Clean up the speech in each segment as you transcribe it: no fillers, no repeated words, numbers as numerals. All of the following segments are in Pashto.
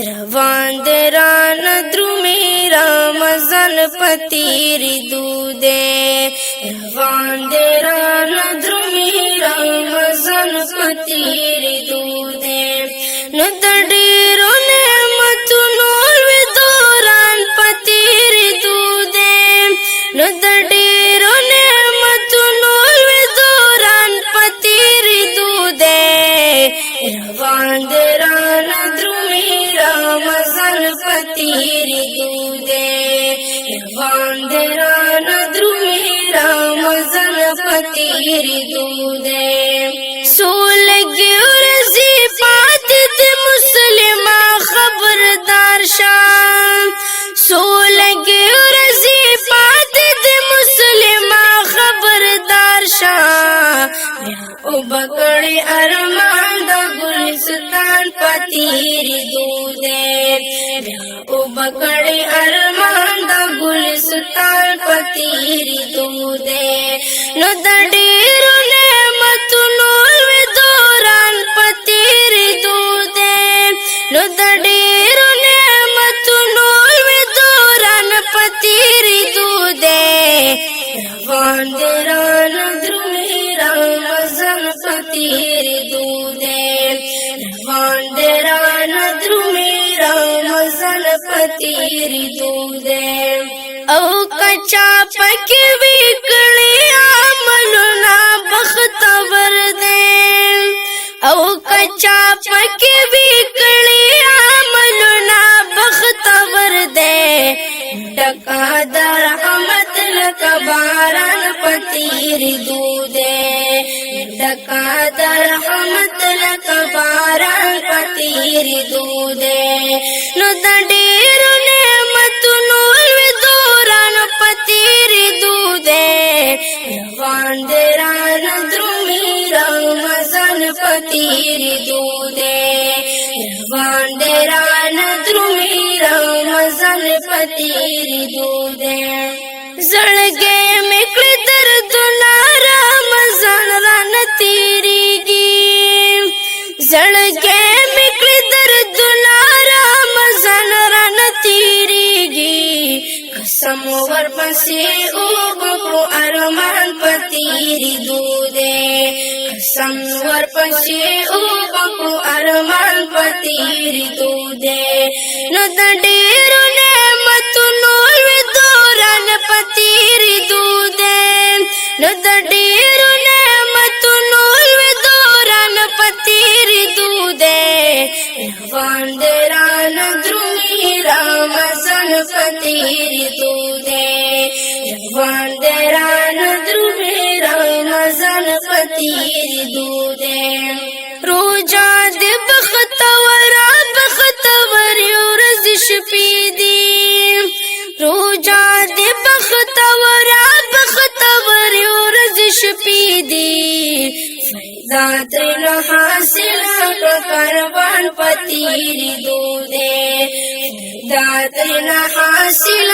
روان دے ران درومی رمضان پتیری دودے روان دے ران درومی رمضان پتیری دودے نو دډیرو نعمتونو لوی دوران پتیری دودے نو دډیرو نعمتونو لوی دوران پتیری دودے روان دے ران درومی رمضان پتیری دودے روان دے ران درومی رمضان پتیری دودے سولگی ورزی پاتی دی مسلمہ خبردار شان سولگی ورزی پاتی دی مسلمہ خبردار شان او بکڑی ارمان دا گلستان پتیری دودے او بکڑی ارمان دا گلستان پتیری دودے نو دډیرو نعمتونو لوی دوران پتیری دودے نو دډیرو نعمتونو لوی دوران پتیری دودے روان دے ران درومی رمضان پتیری دودے روان دے ران درومی رمضان پتیری دودے او کچا پکی وکړي عملنا بختور دے او کچا پکی وکړي عملنا بختور دے ډکا در رحمت لک باران پتیری دودے ډکا در رحمت لک باران پتیری دودے نو دډیرو نعمتونو لوی دوران پتیری دودے روان دے ران درومی رمضان پتیری دودے روان دے ران درومی رمضان پتیری دودے زړګې میکړې دردونه رمضان رانه تیریږي زړګې میکړې دردونه رمضان رانه تیریږي قسم ورپسې وکړو ارمان پتیری دودے قسم ورپسې وکړو ارمان پتیری دودے نو دډیرو نعمتونو لوی دوران پتیری دودے نو دډیرو نعمتونو لوی دوران پتیری دودے روان دے ران درومی رمضان پتیری دودے روان دے ران درومی رمضان پتیری دودے روجا دے بختور ورځ شپې دي روجا دے بختور ورځ شپې دي فیضا ترنه حاصل کاروان پتیری دودے فیضا ترنه حاصل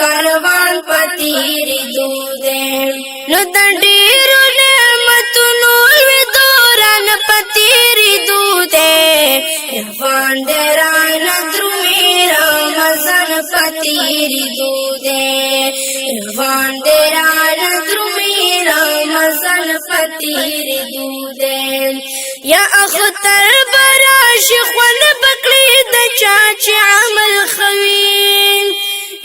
کاروان پتیری دودے نو دډیرو نعمتونو لوی دوران پتیری دودے روان دے ران درومی رمضان پتیری دودے روان دے ران درومی رمضان پتیری دودے یا اختر براش خون بکلی د چاچ عمل خوی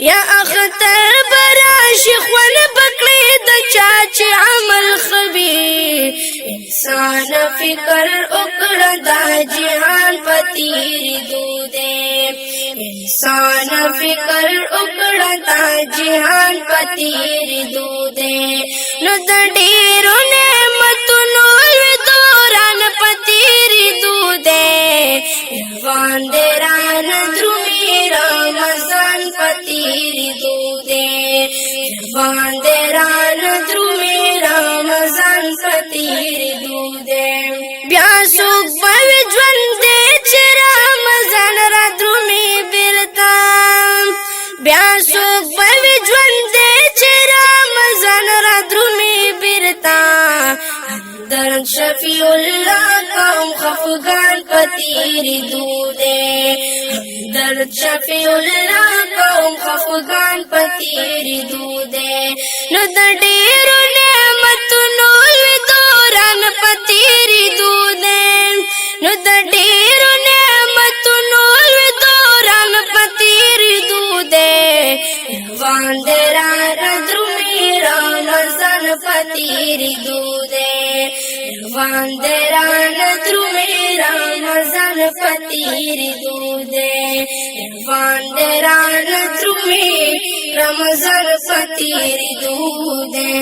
یا اختر براش خون بکلی د چاچ عمل خوی انسان فکر اکڑا دا جہان پتیری دودے انسان فکر اکڑا دا جہان پتیری دودے نو دډیرو نعمتونو لوی دوران پتیری دودے روان دے ران درومی رمضان پتیری دودے روان دے ران درومی رمضان پتیری دودے بیا سوک پوی ژوندې چې رمضان را درومي بیرته بیا سوک پوی ژوندې چې رمضان را درومي بیرته درد شفیع اللہ کا خفگان پتیری دودے حضرت شفیع الله قوم خفگان پتیری دوده نو د ډیرو نعمتونو لوی دوران پتیری دوده نو د ډیرو نعمتونو لوی دوران پتیری دوده روان دی رانه درومي رمضان پتیری دوده روان دی رانه درومي رمضان پتیری دوده روان دی رانه درومي رمضان پتیری دوده